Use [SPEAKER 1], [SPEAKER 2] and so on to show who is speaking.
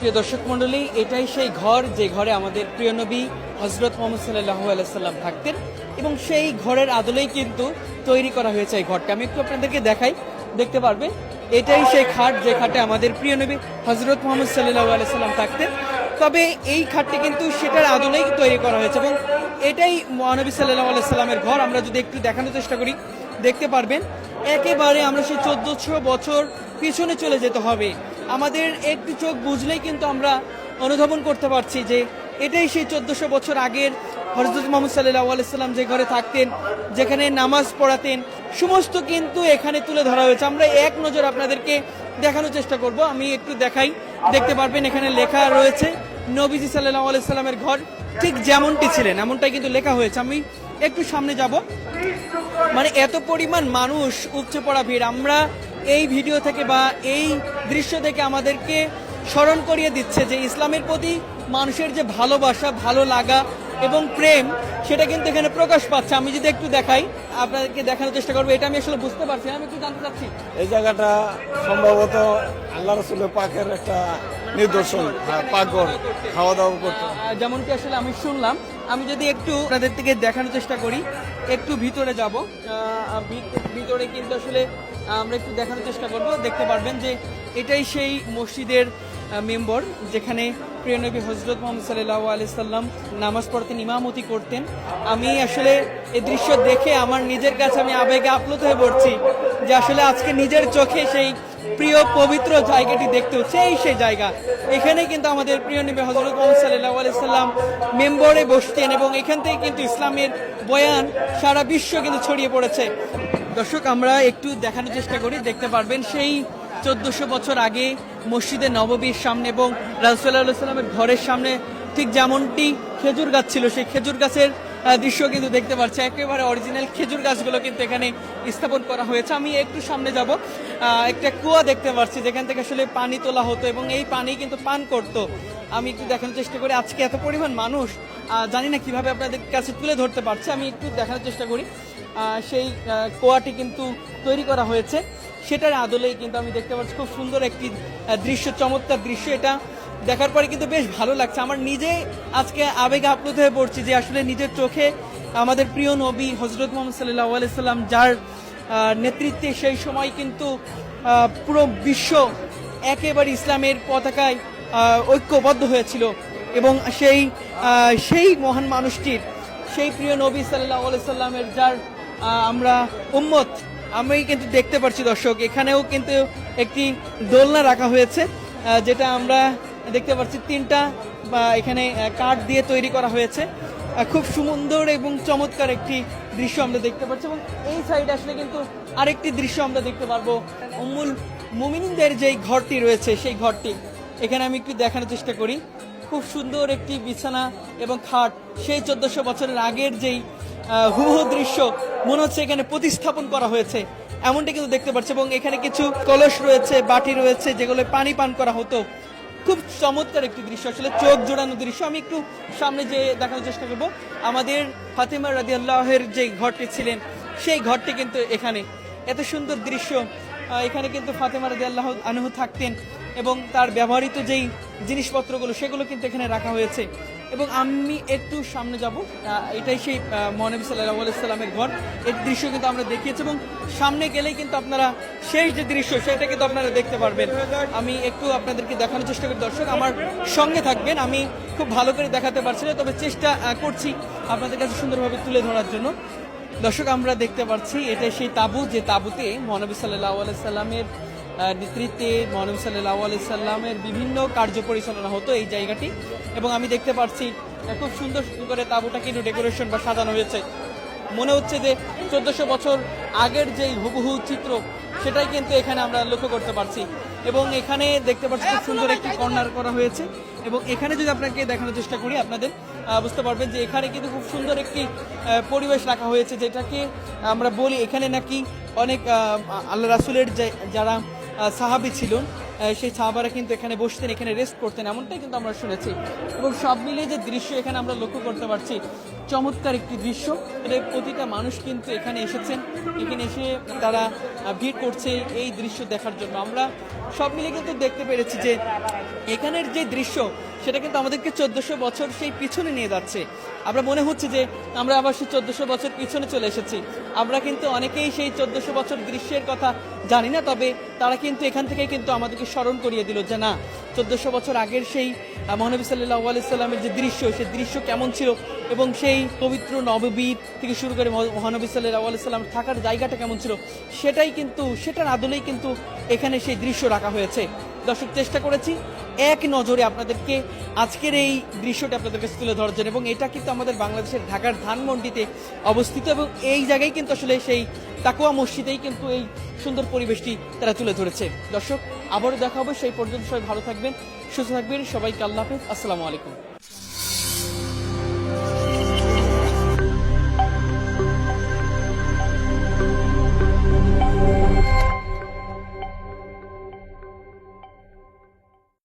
[SPEAKER 1] প্রিয় দর্শক মণ্ডলী, এটাই সেই ঘর যে ঘরে আমাদের প্রিয় নবী হযরত মুহাম্মদ সাল্লাল্লাহু আলাইহি সাল্লাম থাকতেন এবং সেই ঘরের আদলেই কিন্তু তৈরি করা হয়েছে এই ঘরটা। আমি একটু আপনাদেরকে দেখাই, দেখতে পারবেন এটাই সেই খাট যে খাটে আমাদের প্রিয় নবী হযরত মুহাম্মদ সাল্লাল্লাহু আলাইহি সাল্লাম থাকতেন। তবে এই খাটটি কিন্তু সেটার আদলেই তৈরি করা হয়েছে এবং এটাই মহানবী সাল্লাল্লাহু আলাইহি সাল্লামের ঘর। আমরা যদি একটু দেখানোর চেষ্টা করি দেখতে পারবেন একেবারে আমরা সেই 1400 বছর পিছনে চলে যেতে হবে। আমাদের একটু চোখ বুঝলেই কিন্তু আমরা অনুধাবন করতে পারছি যে এটাই সেই 1400 বছর আগের হযরত মুহাম্মদ সাল্লাল্লাহু আলাইহি সাল্লাম যে ঘরে থাকতেন, যেখানে নামাজ পড়াতেন, সমস্ত কিন্তু এখানে তুলে ধরা হয়েছে। আমরা এক নজর আপনাদেরকে দেখানোর চেষ্টা করব। আমি একটু দেখাই, দেখতে পারবেন এখানে লেখা রয়েছে নবীজি সাল্লাল্লাহু আলাইহি সাল্লামের ঘর ঠিক যেমনটি ছিলেন এমনটাই কিন্তু লেখা হয়েছে। আমি একটু সামনে যাব, মানে এত পরিমাণ মানুষ, উপচে পড়া ভিড়। আমরা এই ভিডিও থেকে বা এই দৃশ্য থেকে আমাদেরকে স্মরণ করিয়ে দিচ্ছে যে ইসলামের প্রতি মানুষের যে ভালোবাসা, ভালো লাগা এবং প্রেম, সেটা কিন্তু এখানে প্রকাশ পাচ্ছে। আমি যদি একটু দেখাই, আপনাদেরকে দেখানোর চেষ্টা করবো। এটা আমি আসলে বুঝতে পারছি না, আমি একটু জানতে চাচ্ছি
[SPEAKER 2] এই জায়গাটা সম্ভবত আল্লাহ রাসূলের পাকের একটা নিদর্শন, পাকঘর, খাওয়া দাওয়া করতে।
[SPEAKER 1] যেমনটি আসলে আমি শুনলাম। আমি যদি একটু আপনাদের থেকে দেখানোর চেষ্টা করি, একটু ভিতরে যাব, ভিতরে কিন্তু আসলে আমরা একটু দেখানোর চেষ্টা করব। দেখতে পারবেন যে এটাই সেই মসজিদের মেম্বর যেখানে প্রিয় নবী হযরত মুহাম্মদ সাল্লাল্লাহু আলাইহি সাল্লাম নামাজ পড়তেন, ইমামতি করতেন। আমি আসলে এই দৃশ্য দেখে আমার নিজের কাছে আমি আবেগে আপ্লুত হয়ে পড়ছি যে আসলে আজকে নিজের চোখে সেই প্রিয় পবিত্র জায়গাটি দেখতে হচ্ছে। সেই জায়গা এখানে কিন্তু আমাদের প্রিয় নবী হযরত মুহাম্মদ সাল্লাল্লাহু আলাইহি সাল্লাম মেম্বরে বসতেন এবং এখান থেকে কিন্তু ইসলামের বয়ান সারা বিশ্ব কিন্তু ছড়িয়ে পড়েছে। দর্শক, আমরা একটু দেখানোর চেষ্টা করি, দেখতে পারবেন সেই 1400 বছর আগে মসজিদে নববীর সামনে এবং রাসূলুল্লাহ সাল্লাল্লাহু আলাইহি সাল্লামের ঘরের সামনে ঠিক যেমনটি খেজুর গাছ ছিল, সেই খেজুর গাছের দৃশ্য কিন্তু দেখতে পাচ্ছি। একেবারে অরিজিনাল খেজুর গাছগুলো কিন্তু এখানে স্থাপন করা হয়েছে। আমি একটু সামনে যাব, একটা কুয়া দেখতে পাচ্ছি যেখান থেকে আসলে পানি তোলা হতো এবং এই পানি কিন্তু পান করতো। আমি একটু দেখানোর চেষ্টা করি। আজকে এত পরিমাণ মানুষ, জানি না কিভাবে আপনাদের কাছে তুলে ধরতে পারছে। আমি একটু দেখানোর চেষ্টা করি। সেই কুয়াটি কিন্তু তৈরি করা হয়েছে, সেটার আদলেই কিন্তু আমি দেখতে পাচ্ছি খুব সুন্দর একটি দৃশ্য, চমৎকার দৃশ্য। এটা দেখার পরে কিন্তু বেশ ভালো লাগছে। আমার নিজে আজকে আবেগে আপ্লুত হয়ে পড়ছি যে আসলে নিজের চোখে আমাদের প্রিয় নবী হযরত মুহাম্মদ সাল্লাল্লাহু আলাইহি সাল্লাম যার নেতৃত্বে সেই সময় কিন্তু পুরো বিশ্ব একেবারে ইসলামের পতাকায় ঐক্যবদ্ধ হয়েছিল এবং সেই মহান মানুষটির, সেই প্রিয় নবী সাল্লাল্লাহু আলাইহি সাল্লামের যার আমরা উম্মত, আমি কিন্তু দেখতে পাচ্ছি দর্শক এখানেও কিন্তু একটি দোলনা রাখা হয়েছে, যেটা আমরা দেখতে পাচ্ছি 3টা এখানে কাঠ দিয়ে তৈরি করা হয়েছে। খুব সুন্দর এবং চমৎকার একটি দৃশ্য আমরা দেখতে পাচ্ছি এবং এই সাইডে আসলে কিন্তু আরেকটি দৃশ্য আমরা দেখতে পারবো। উম্মুল মুমিনিনদের যেই ঘরটি রয়েছে সেই ঘরটি এখানে আমি একটু দেখানোর চেষ্টা করি। খুব সুন্দর একটি বিছানা এবং খাট, সেই 1400 বছরের আগের যেই হুবহু দৃশ্য মনে হচ্ছে এখানে প্রতিস্থাপন করা হয়েছে এমনটা কিন্তু দেখতে পাচ্ছি। এবং এখানে কিছু কলস রয়েছে, বাটি রয়েছে যেগুলো পানি পান করা হতো। খুব চমৎকার একটি দৃশ্য, আসলে চোখ জোড়ানো দৃশ্য। আমি একটু সামনে যে দেখানোর চেষ্টা করব। আমাদের ফাতেমা রাদিয়াল্লাহুর যে ঘরটি ছিলেন সেই ঘরটি কিন্তু এখানে, এত সুন্দর দৃশ্য। এখানে কিন্তু ফাতেমা রাদিয়াল্লাহু আনহা থাকতেন এবং তার ব্যবহৃত যেই জিনিসপত্রগুলো সেগুলো কিন্তু এখানে রাখা হয়েছে। এবং আমি একটু সামনে যাব, এটাই সেই মহানবী সাল্লাল্লাহু আলাইহি সাল্লামের ঘর। এই দৃশ্য কিন্তু আমরা দেখিয়েছি এবং সামনে গেলেই কিন্তু আপনারা শেষ যে দৃশ্য সেটা কিন্তু আপনারা দেখতে পারবেন। আমি একটু আপনাদেরকে দেখানোর চেষ্টা করি। দর্শক আমার সঙ্গে থাকবেন, আমি খুব ভালো করে দেখাতে পারছি না, তবে চেষ্টা করছি আপনাদের কাছে সুন্দরভাবে তুলে ধরার জন্য। দর্শক, আমরা দেখতে পাচ্ছি এটাই সেই তাঁবু, যে তাঁবুতে মহানবী সাল্লাল্লাহু আলাইহি সাল্লামের নেতৃত্বে মহানবী সাল্লাল্লাহু আলাইহি সাল্লামের বিভিন্ন কার্য পরিচালনা হতো এই জায়গাটি। এবং আমি দেখতে পাচ্ছি খুব সুন্দর করে তাঁবুটা কিন্তু ডেকোরেশন বা সাজানো হয়েছে। মনে হচ্ছে যে 1400 বছর আগের যেই হুবহু চিত্র সেটাই কিন্তু এখানে আমরা লক্ষ্য করতে পারছি। এবং এখানে দেখতে পাচ্ছি খুব সুন্দর একটি কর্নার করা হয়েছে এবং এখানে যদি আপনাকে দেখানোর চেষ্টা করি আপনাদের বুঝতে পারবেন যে এখানে কিন্তু খুব সুন্দর একটি পরিবেশ রাখা হয়েছে, যেটাকে আমরা বলি এখানে নাকি অনেক আল্লাহ রাসূলের যারা সাহাবী ছিলেন সেই সাহাবারা কিন্তু এখানে বসতেন, এখানে রেস্ট করতেন, এমনটাই কিন্তু আমরা শুনেছি। এবং সব মিলিয়ে যে দৃশ্য এখানে আমরা লক্ষ্য করতে পারছি, চমৎকার একটি দৃশ্য। এটা প্রতিটা মানুষ কিন্তু এখানে এসেছেন, এখানে এসে তারা ভিড় করছে এই দৃশ্য দেখার জন্য। আমরা সব মিলে কিন্তু দেখতে পেরেছি যে এখানের যে দৃশ্য সেটা কিন্তু আমাদেরকে 1400 বছর সেই পিছনে নিয়ে যাচ্ছে। আমরা মনে হচ্ছে যে আমরা আবার সেই 1400 বছর পিছনে চলে এসেছি। আমরা কিন্তু অনেকেই সেই 1400 বছর দৃশ্যের কথা জানি না, তবে তারা কিন্তু এখান থেকে কিন্তু আমাদেরকে স্মরণ করিয়ে দিল যে না, 1400 বছর আগের সেই মহানবী সাল্লাল্লাহু আলাইহি সাল্লামের যে দৃশ্য, সেই দৃশ্য কেমন ছিল এবং সেই পবিত্র নববীর থেকে শুরু করে মহানবী সাল্লাল্লাহু আলাইহি সাল্লাম থাকার জায়গাটা কেমন ছিল, সেটার আদলেই কিন্তু এখানে সেই দৃশ্য রাখা হয়েছে। দর্শক, চেষ্টা করেছি এক নজরে আপনাদেরকে আজকের এই দৃশ্যটা আপনাদেরকে তুলে ধরার জন্য। এবং এটা কিন্তু আমাদের বাংলাদেশের ঢাকার ধানমন্ডিতে অবস্থিত, এবং এই জায়গায় কিন্তু আসলে সেই তাকওয়া মসজিদেই কিন্তু এই সুন্দর পরিবেশটি তারা তুলে ধরেছে। দর্শক, আবারও দেখা হবে, সেই পর্যন্ত সবাই ভালো থাকবেন, সুস্থ থাকবেন, সবাইকে আল্লাহ হাফেজ, আসসালামু আলাইকুম।